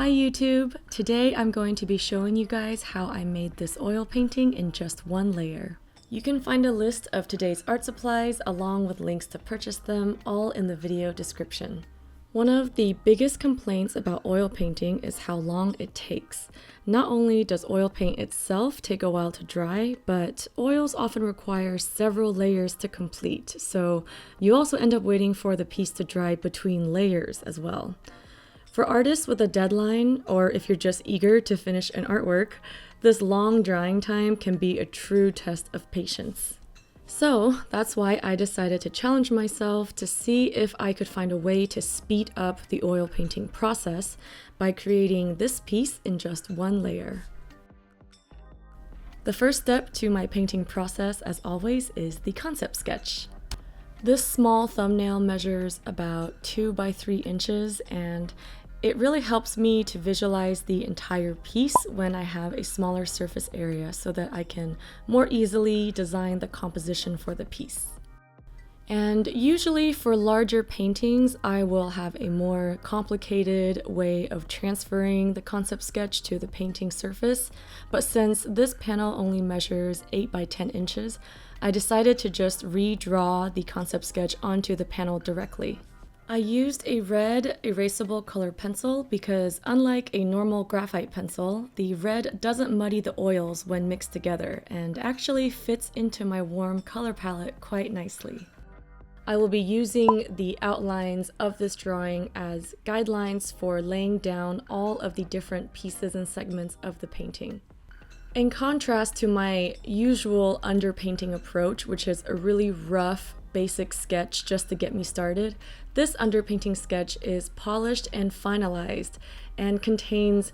Hi YouTube! Today I'm going to be showing you guys how I made this oil painting in just one layer. You can find a list of today's art supplies along with links to purchase them all in the video description. One of the biggest complaints about oil painting is how long it takes. Not only does oil paint itself take a while to dry, but oils often require several layers to complete, so you also end up waiting for the piece to dry between layers as well. For artists with a deadline, or if you're just eager to finish an artwork, this long drying time can be a true test of patience. So that's why I decided to challenge myself to see if I could find a way to speed up the oil painting process by creating this piece in just one layer. The first step to my painting process, as always, is the concept sketch. This small thumbnail measures about 2 by 3 inches, and it really helps me to visualize the entire piece when I have a smaller surface area so that I can more easily design the composition for the piece. And usually for larger paintings, I will have a more complicated way of transferring the concept sketch to the painting surface, but since this panel only measures 8 by 10 inches, I decided to just redraw the concept sketch onto the panel directly. I used a red erasable color pencil because unlike a normal graphite pencil, the red doesn't muddy the oils when mixed together and actually fits into my warm color palette quite nicely. I will be using the outlines of this drawing as guidelines for laying down all of the different pieces and segments of the painting. In contrast to my usual underpainting approach, which is a really rough, basic sketch just to get me started, this underpainting sketch is polished and finalized and contains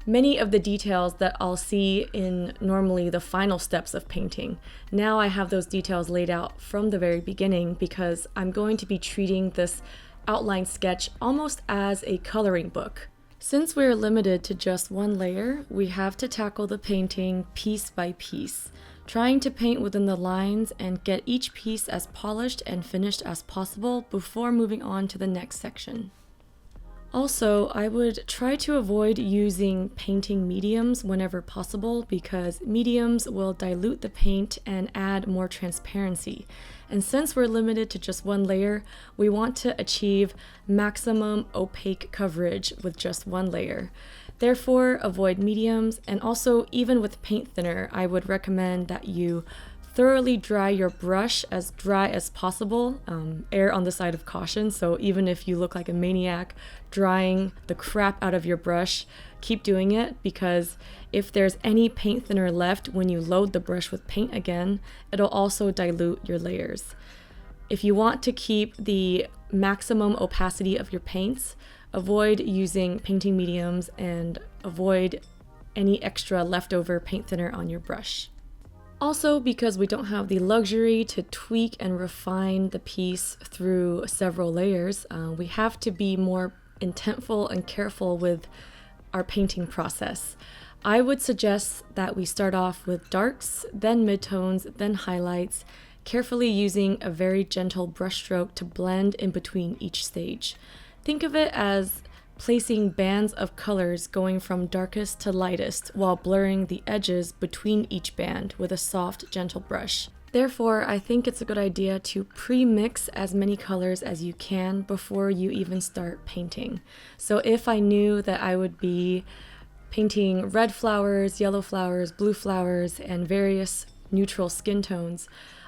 many of the details that I'll see in normally the final steps of painting. Now I have those details laid out from the very beginning because I'm going to be treating this outline sketch almost as a coloring book. Since we're limited to just one layer, we have to tackle the painting piece by piece, trying to paint within the lines and get each piece as polished and finished as possible before moving on to the next section. Also, I would try to avoid using painting mediums whenever possible because mediums will dilute the paint and add more transparency. And since we're limited to just one layer, we want to achieve maximum opaque coverage with just one layer. Therefore, avoid mediums, and also even with paint thinner, I would recommend that you thoroughly dry your brush as dry as possible. Err on the side of caution, so even if you look like a maniac drying the crap out of your brush, keep doing it, because if there's any paint thinner left when you load the brush with paint again, it'll also dilute your layers. If you want to keep the maximum opacity of your paints, avoid using painting mediums and avoid any extra leftover paint thinner on your brush. Also, because we don't have the luxury to tweak and refine the piece through several layers, we have to be more intentful and careful with our painting process. I would suggest that we start off with darks, then midtones, then highlights, carefully using a very gentle brushstroke to blend in between each stage. Think of it as placing bands of colors going from darkest to lightest while blurring the edges between each band with a soft, gentle brush. Therefore, I think it's a good idea to pre-mix as many colors as you can before you even start painting. So if I knew that I would be painting red flowers, yellow flowers, blue flowers, and various neutral skin tones,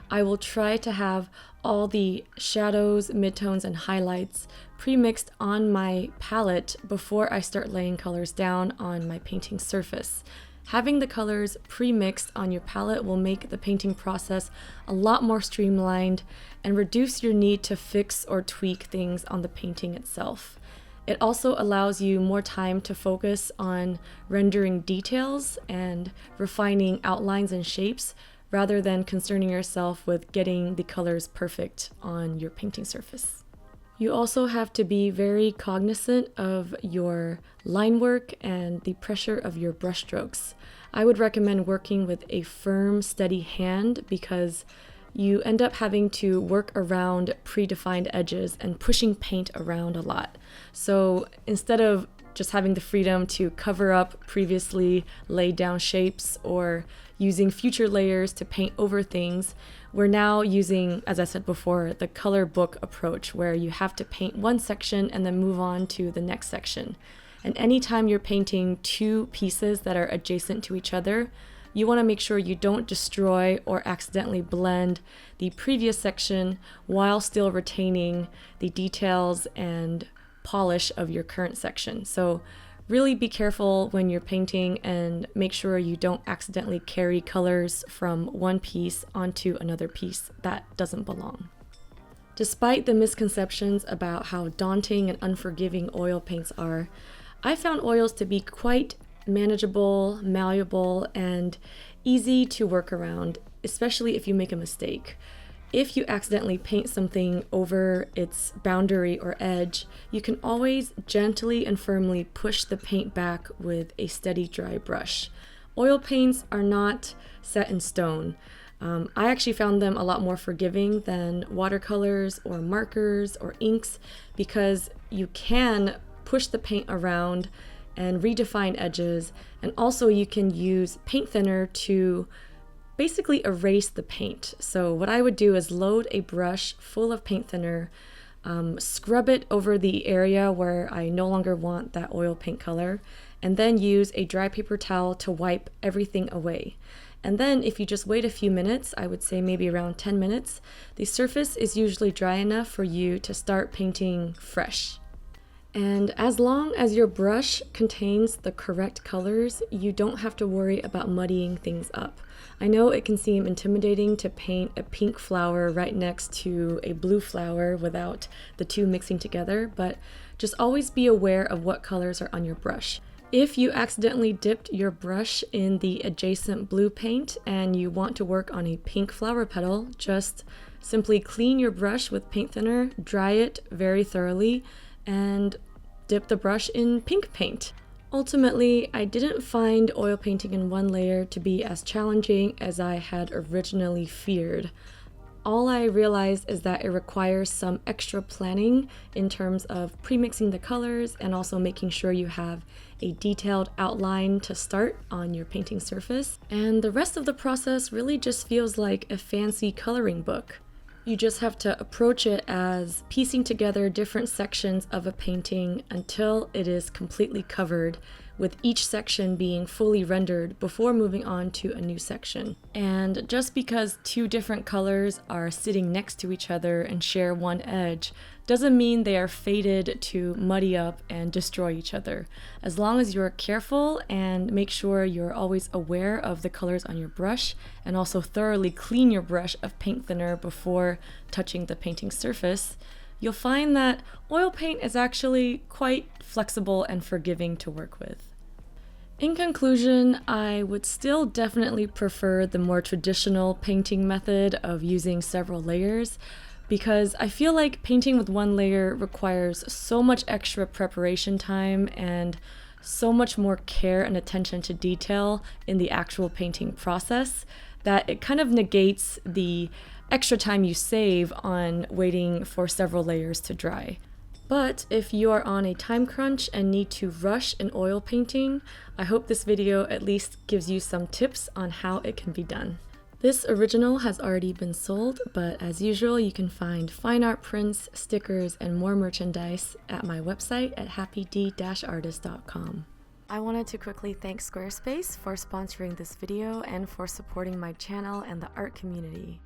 I will try to have all the shadows, midtones, and highlights pre-mixed on my palette before I start laying colors down on my painting surface. Having the colors pre-mixed on your palette will make the painting process a lot more streamlined and reduce your need to fix or tweak things on the painting itself. It also allows you more time to focus on rendering details and refining outlines and shapes rather than concerning yourself with getting the colors perfect on your painting surface. You also have to be very cognizant of your line work and the pressure of your brushstrokes. I would recommend working with a firm, steady hand because you end up having to work around predefined edges and pushing paint around a lot. So instead of just having the freedom to cover up previously laid down shapes or using future layers to paint over things, we're now using, as I said before, the color book approach where you have to paint one section and then move on to the next section. And anytime you're painting two pieces that are adjacent to each other, you want to make sure you don't destroy or accidentally blend the previous section while still retaining the details and polish of your current section. So really be careful when you're painting and make sure you don't accidentally carry colors from one piece onto another piece that doesn't belong. Despite the misconceptions about how daunting and unforgiving oil paints are, I found oils to be quite manageable, malleable, and easy to work around, especially if you make a mistake. If you accidentally paint something over its boundary or edge, you can always gently and firmly push the paint back with a steady dry brush. Oil paints are not set in stone. I actually found them a lot more forgiving than watercolors or markers or inks because you can push the paint around and redefine edges, and also you can use paint thinner to basically erase the paint. So what I would do is load a brush full of paint thinner, scrub it over the area where I no longer want that oil paint color, and then use a dry paper towel to wipe everything away. And then if you just wait a few minutes, I would say maybe around 10 minutes, the surface is usually dry enough for you to start painting fresh. And as long as your brush contains the correct colors, you don't have to worry about muddying things up. I know it can seem intimidating to paint a pink flower right next to a blue flower without the two mixing together, but just always be aware of what colors are on your brush. If you accidentally dipped your brush in the adjacent blue paint and you want to work on a pink flower petal, just simply clean your brush with paint thinner, dry it very thoroughly, and dip the brush in pink paint. Ultimately, I didn't find oil painting in one layer to be as challenging as I had originally feared. All I realized is that it requires some extra planning in terms of pre-mixing the colors and also making sure you have a detailed outline to start on your painting surface. And the rest of the process really just feels like a fancy coloring book. You just have to approach it as piecing together different sections of a painting until it is completely covered, with each section being fully rendered before moving on to a new section. And just because two different colors are sitting next to each other and share one edge doesn't mean they are fated to muddy up and destroy each other. As long as you're careful and make sure you're always aware of the colors on your brush and also thoroughly clean your brush of paint thinner before touching the painting surface, you'll find that oil paint is actually quite flexible and forgiving to work with. In conclusion, I would still definitely prefer the more traditional painting method of using several layers, because I feel like painting with one layer requires so much extra preparation time and so much more care and attention to detail in the actual painting process that it kind of negates the extra time you save on waiting for several layers to dry. But if you are on a time crunch and need to rush an oil painting, I hope this video at least gives you some tips on how it can be done. This original has already been sold, but as usual, you can find fine art prints, stickers, and more merchandise at my website at happyd-artist.com. I wanted to quickly thank Squarespace for sponsoring this video and for supporting my channel and the art community.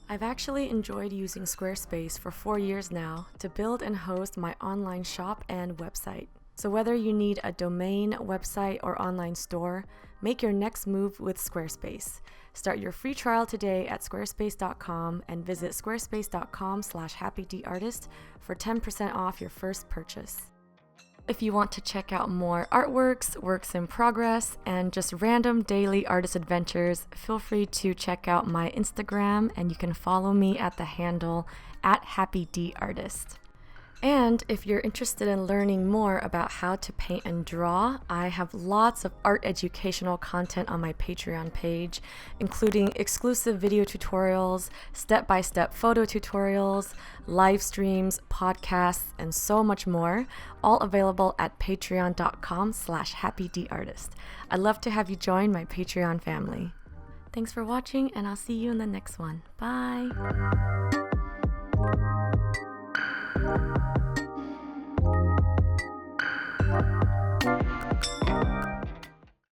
I've actually enjoyed using Squarespace for 4 years now to build and host my online shop and website. So whether you need a domain, website, or online store, make your next move with Squarespace. Start your free trial today at squarespace.com and visit squarespace.com/happydartist for 10% off your first purchase. If you want to check out more artworks, works in progress, and just random daily artist adventures, feel free to check out my Instagram, and you can follow me at the handle @happydartist. And if you're interested in learning more about how to paint and draw, I have lots of art educational content on my Patreon page, including exclusive video tutorials, step-by-step photo tutorials, live streams, podcasts, and so much more, all available at patreon.com/happydartist. I'd love to have you join my Patreon family. Thanks for watching, and I'll see you in the next one. Bye!